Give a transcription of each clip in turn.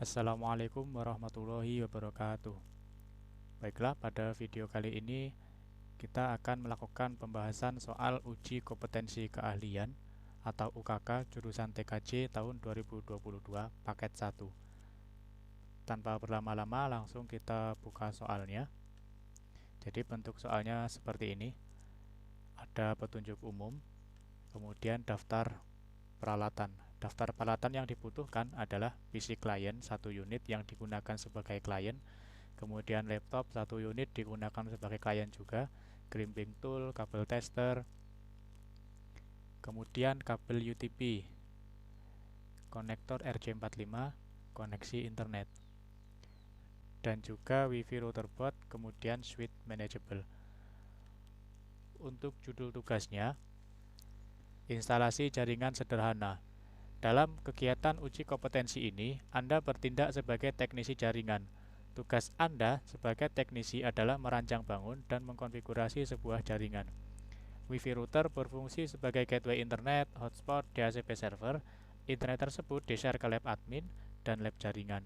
Assalamualaikum warahmatullahi wabarakatuh. Baiklah, pada video kali ini kita akan melakukan pembahasan soal uji kompetensi keahlian atau UKK jurusan TKJ tahun 2022 paket 1. Tanpa berlama-lama langsung kita buka soalnya. Jadi bentuk soalnya seperti ini. Ada petunjuk umum, kemudian daftar peralatan. Daftar peralatan yang dibutuhkan adalah PC klien 1 unit yang digunakan sebagai klien, kemudian laptop 1 unit digunakan sebagai klien juga, crimping tool, kabel tester, kemudian kabel UTP, konektor RJ45, koneksi internet, dan juga WiFi router board, kemudian switch manageable. Untuk judul tugasnya, instalasi jaringan sederhana. Dalam kegiatan uji kompetensi ini, Anda bertindak sebagai teknisi jaringan. Tugas Anda sebagai teknisi adalah merancang bangun dan mengkonfigurasi sebuah jaringan. WiFi router berfungsi sebagai gateway internet, hotspot, DHCP server. Internet tersebut di-share ke lab admin dan lab jaringan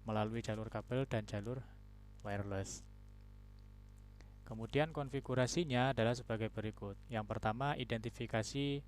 melalui jalur kabel dan jalur wireless. Kemudian konfigurasinya adalah sebagai berikut. Yang pertama, identifikasi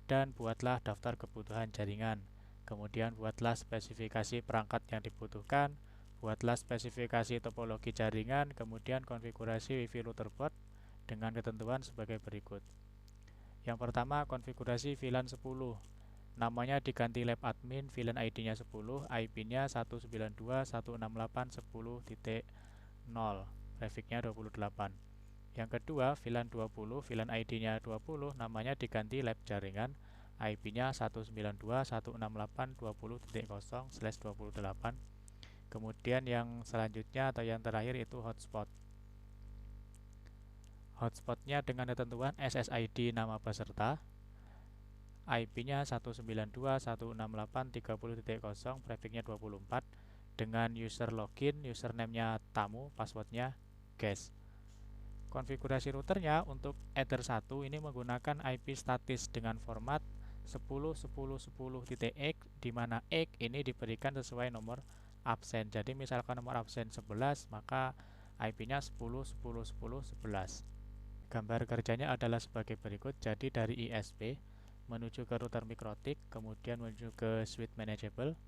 dan buatlah daftar kebutuhan jaringan. Kemudian buatlah spesifikasi perangkat yang dibutuhkan, buatlah spesifikasi topologi jaringan, kemudian konfigurasi WiFi router board dengan ketentuan sebagai berikut. Yang pertama, konfigurasi VLAN 10. Namanya diganti lab admin, VLAN ID-nya 10, IP-nya 192.168.10.0, prefix-nya 28. Yang kedua, VLAN 20, VLAN ID-nya 20, namanya diganti lab jaringan, IP-nya 192.168.20.0/28. Kemudian yang selanjutnya atau yang terakhir itu hotspot. Hotspotnya dengan ketentuan SSID nama peserta, IP-nya 192.168.30.0, prefix-nya 24, dengan user login, username-nya tamu, password-nya guest. Konfigurasi routernya untuk Ether 1 ini menggunakan IP statis dengan format 10.10.10.x, di mana x ini diberikan sesuai nomor absen. Jadi misalkan nomor absen 11, maka IP-nya 10.10.10.11. Gambar kerjanya adalah sebagai berikut. Jadi dari ISP menuju ke router mikrotik, kemudian menuju ke switch manageable.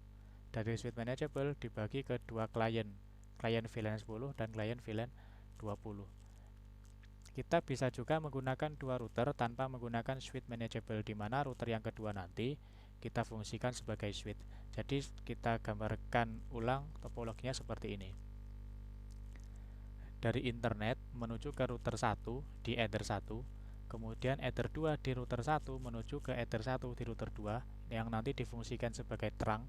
Dari switch manageable dibagi ke dua klien, klien VLAN 10 dan klien VLAN 20. Kita bisa juga menggunakan dua router tanpa menggunakan switch manageable, di mana router yang kedua nanti kita fungsikan sebagai switch. Jadi kita gambarkan ulang topologinya seperti ini. Dari internet menuju ke router 1 di Ether 1, kemudian Ether 2 di router 1 menuju ke Ether 1 di router 2 yang nanti difungsikan sebagai terang.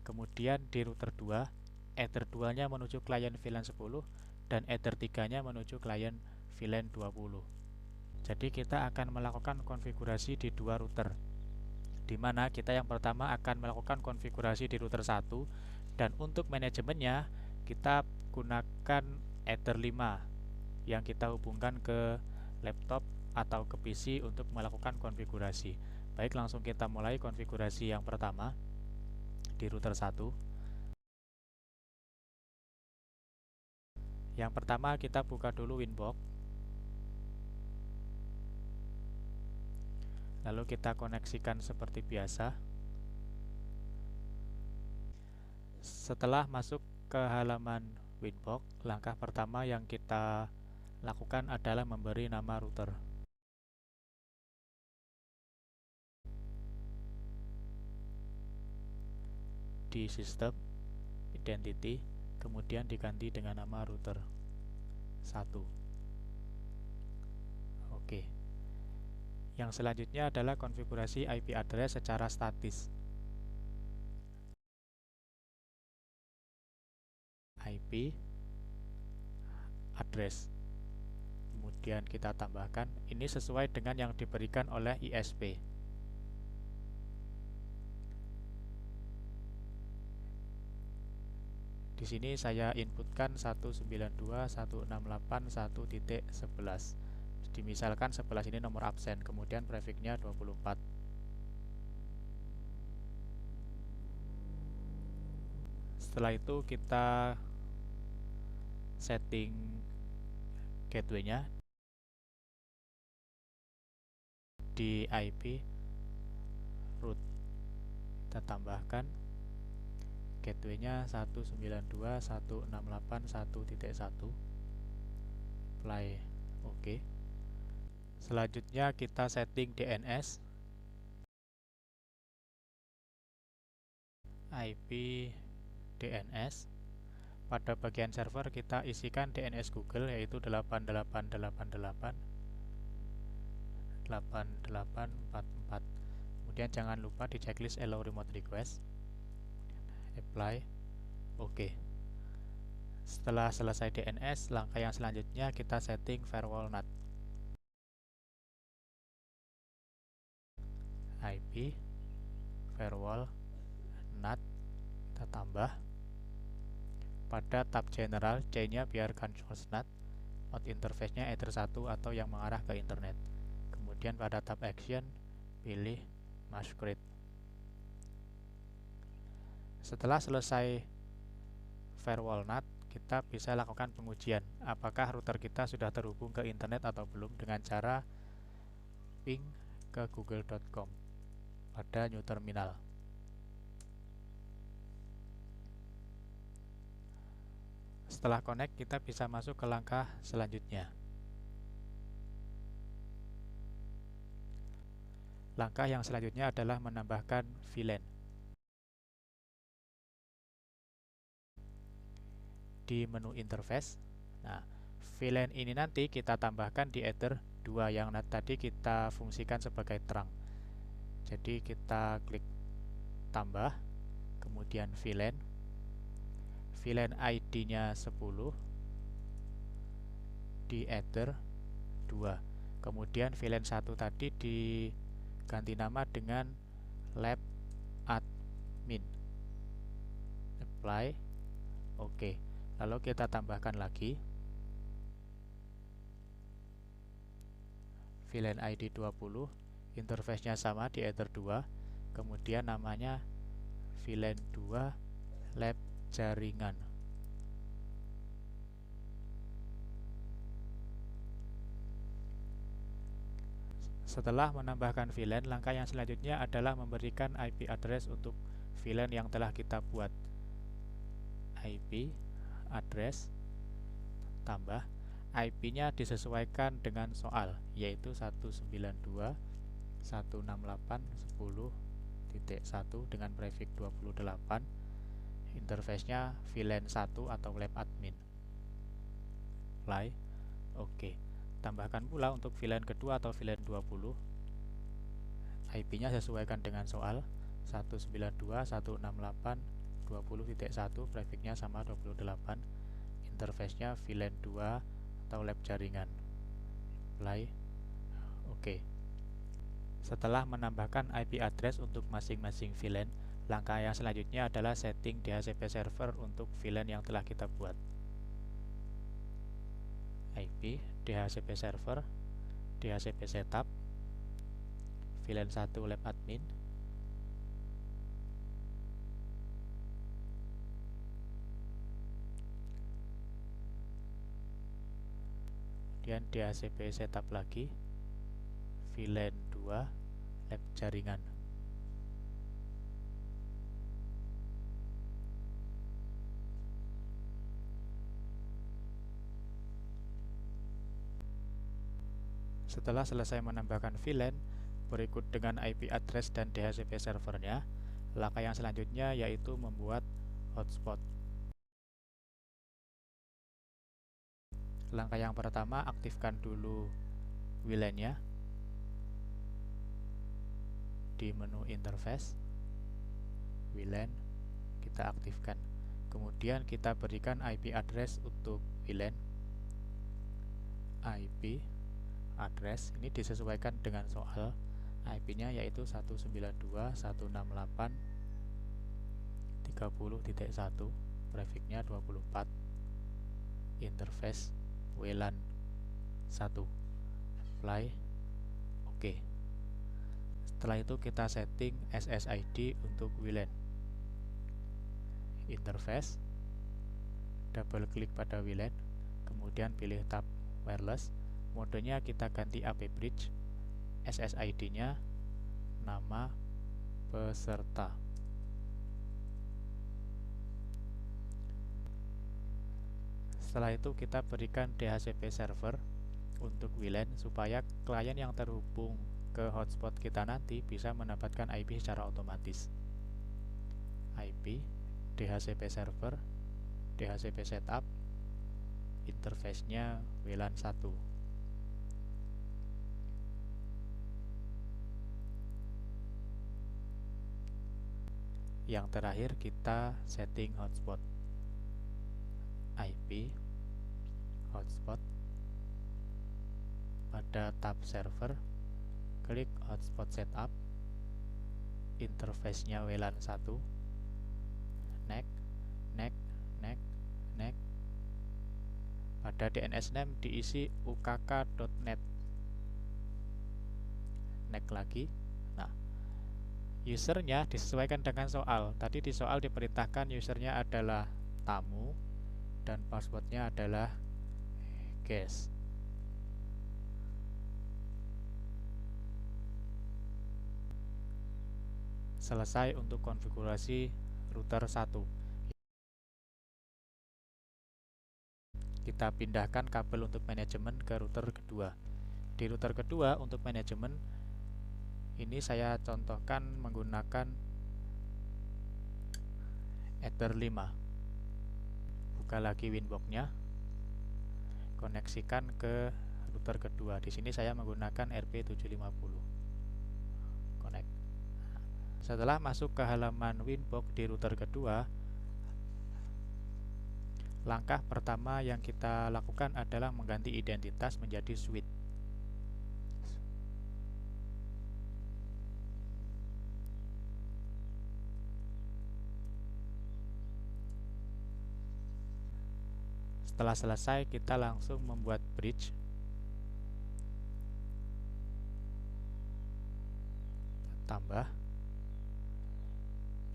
Kemudian di router 2, Ether 2-nya menuju klien VLAN 10 dan Ether 3-nya menuju klien VLAN 20. Jadi kita akan melakukan konfigurasi di dua router, di mana kita yang pertama akan melakukan konfigurasi di router 1, dan untuk manajemennya kita gunakan Ether 5 yang kita hubungkan ke laptop atau ke PC untuk melakukan konfigurasi. Baik, langsung kita mulai konfigurasi yang pertama di router 1. Yang pertama kita buka dulu Winbox. Lalu kita koneksikan seperti biasa. Setelah masuk ke halaman Winbox, langkah pertama yang kita lakukan adalah memberi nama router. Di sistem, identity, kemudian diganti dengan nama router 1. Oke. Yang selanjutnya adalah konfigurasi IP address secara statis. IP address. Kemudian kita tambahkan, ini sesuai dengan yang diberikan oleh ISP. Di sini saya inputkan 192.168.1.11. Dimisalkan 11 ini nomor absen, kemudian prefix-nya 24. Setelah itu kita setting gateway-nya di IP root. Kita tambahkan gateway-nya 192.168.1.1. Apply OK. Selanjutnya kita setting DNS IP DNS. Pada bagian server kita isikan DNS Google yaitu 8844. Kemudian jangan lupa di checklist allow remote request. Apply OK. Setelah selesai DNS, langkah yang selanjutnya kita setting firewall NAT. IP firewall NAT kita tambah. Pada tab general, C-nya biarkan source NAT, out interface-nya Ether 1 atau yang mengarah ke internet. Kemudian pada tab action, pilih masquerade. Setelah selesai firewall NAT, kita bisa lakukan pengujian apakah router kita sudah terhubung ke internet atau belum dengan cara ping ke google.com pada new terminal. Setelah connect, kita bisa masuk ke langkah selanjutnya. Langkah yang selanjutnya adalah menambahkan VLAN. Di menu interface, nah, VLAN ini nanti kita tambahkan di Ether 2 yang tadi kita fungsikan sebagai terang. Jadi kita klik tambah, kemudian VLAN. VLAN ID-nya 10 di Ether 2. Kemudian VLAN 1 tadi diganti nama dengan lab admin. Apply OK. Lalu kita tambahkan lagi VLAN ID 20, interface-nya sama di Ether 2, kemudian namanya VLAN 2 lab jaringan. Setelah menambahkan VLAN, langkah yang selanjutnya adalah memberikan IP address untuk VLAN yang telah kita buat. IP address tambah, IP-nya disesuaikan dengan soal, yaitu 192.168.10.1 dengan prefix 28. Interface-nya VLAN 1 atau lab admin. Apply OK. Tambahkan pula untuk VLAN kedua atau VLAN 20. IP-nya sesuaikan dengan soal 192.168.20.1, prefix-nya sama 28. Interface-nya VLAN 2 atau lab jaringan. Apply OK. Setelah menambahkan IP address untuk masing-masing VLAN, langkah yang selanjutnya adalah setting DHCP server untuk VLAN yang telah kita buat. IP DHCP server, DHCP setup, VLAN 1 lab admin, kemudian DHCP setup lagi, VLAN 2 lab jaringan. Setelah selesai menambahkan VLAN berikut dengan IP address dan DHCP servernya, langkah yang selanjutnya yaitu membuat hotspot. Langkah yang pertama, aktifkan dulu VLAN-nya di menu interface. VLAN kita aktifkan. Kemudian kita berikan IP address untuk VLAN. IP address ini disesuaikan dengan soal, IP-nya yaitu 192.168.30.1, prefix-nya 24. Interface WLAN 1. Apply OK. Setelah itu kita setting SSID untuk WLAN, interface, double klik pada WLAN, kemudian pilih tab wireless, modenya kita ganti AP Bridge, SSID-nya nama peserta. Setelah itu kita berikan DHCP server untuk WLAN supaya klien yang terhubung ke hotspot kita nanti bisa mendapatkan IP secara otomatis. IP, DHCP server, DHCP setup, interface-nya WLAN 1. Yang terakhir kita setting hotspot. IP, hotspot, pada tab server, klik hotspot setup, interface-nya WLAN 1, next, pada DNS name diisi ukk.net, next lagi. Nah, usernya disesuaikan dengan soal. Tadi di soal diperintahkan usernya adalah tamu dan passwordnya adalah guest. Selesai untuk konfigurasi router 1. Kita pindahkan kabel untuk manajemen ke router kedua. Di router kedua untuk manajemen ini saya contohkan menggunakan Ether 5. Buka lagi Winbox-nya, koneksikan ke router kedua. Di sini saya menggunakan RP750. Connect. Setelah masuk ke halaman Winbox di router kedua, langkah pertama yang kita lakukan adalah mengganti identitas menjadi suite. Setelah selesai, kita langsung membuat bridge. Tambah,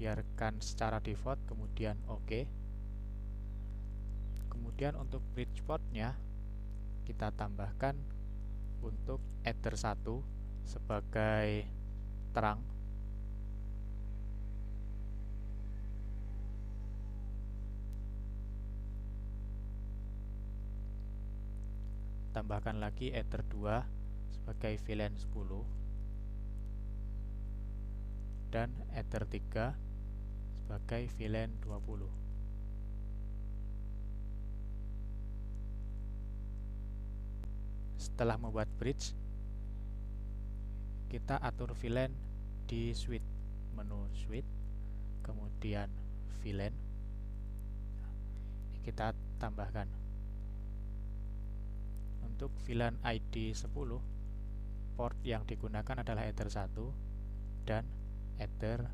biarkan secara default, kemudian OK. Kemudian untuk bridge port-nya kita tambahkan untuk Ether 1 sebagai terang, tambahkan lagi Ether 2 sebagai VLAN 10 dan Ether 3 sebagai VLAN 20. Setelah membuat bridge, kita atur VLAN di suite, menu suite, kemudian VLAN. Kita tambahkan untuk VLAN ID 10, port yang digunakan adalah Ether 1 dan Ether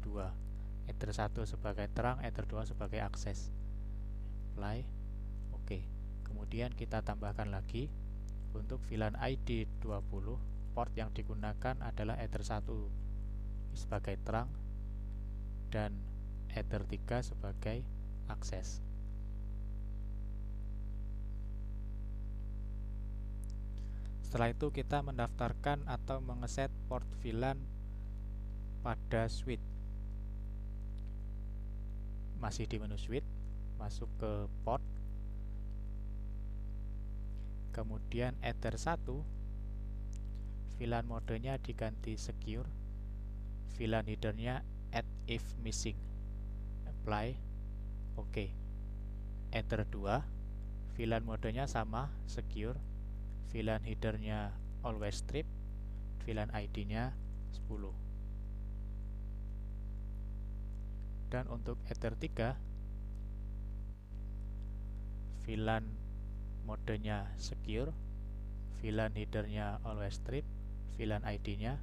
2. Ether 1 sebagai terang, Ether 2 sebagai akses. Apply, oke. Kemudian kita tambahkan lagi untuk VLAN ID 20, port yang digunakan adalah Ether 1 sebagai terang dan Ether 3 sebagai akses. Setelah itu kita mendaftarkan atau mengeset port VLAN pada suite. Masih di menu suite, masuk ke port, kemudian Ether 1, VLAN modenya diganti secure, VLAN headernya add if missing, apply, oke. Ether 2, VLAN modenya sama, secure, VLAN headernya always strip, VLAN ID-nya 10. Dan untuk Ether 3, VLAN modenya secure, VLAN headernya always strip, VLAN ID-nya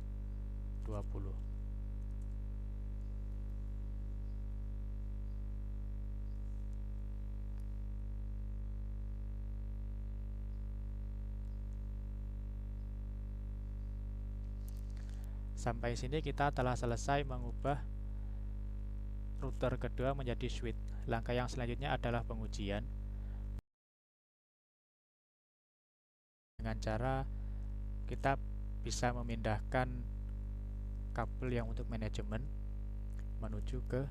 20. Sampai sini kita telah selesai mengubah router kedua menjadi switch. Langkah yang selanjutnya adalah pengujian dengan cara kita bisa memindahkan kabel yang untuk manajemen menuju ke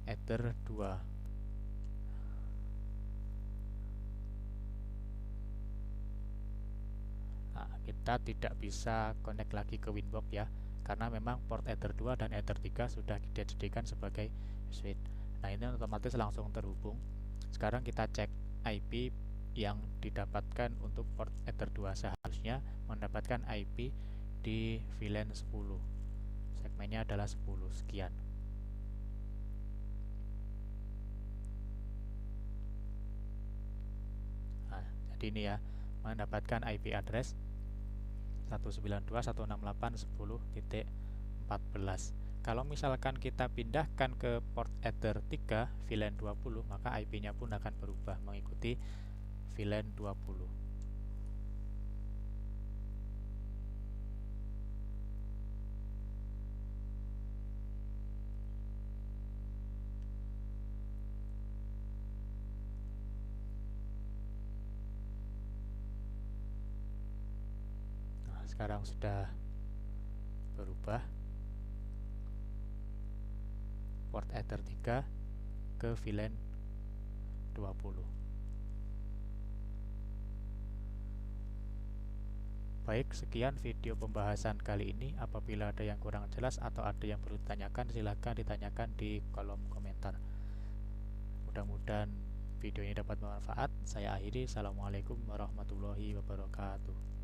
Ether 2. Nah, kita tidak bisa connect lagi ke Winbox ya, karena memang port Ether 2 dan Ether 3 sudah dijadikan sebagai switch. Nah, ini otomatis langsung terhubung. Sekarang kita cek IP yang didapatkan untuk port Ether 2. Seharusnya mendapatkan IP di VLAN 10. Segmennya adalah 10 sekian. Nah, jadi ini ya, mendapatkan IP address 192.168.10.14. Kalau misalkan kita pindahkan ke port Ether 3 VLAN 20, maka IP-nya pun akan berubah mengikuti VLAN 20. Nah, sekarang sudah berubah port Ether 3 ke VLAN 20. Baik, sekian video pembahasan kali ini. Apabila ada yang kurang jelas atau ada yang perlu ditanyakan, silahkan ditanyakan di kolom komentar. Mudah-mudahan video ini dapat bermanfaat. Saya akhiri. Assalamualaikum warahmatullahi wabarakatuh.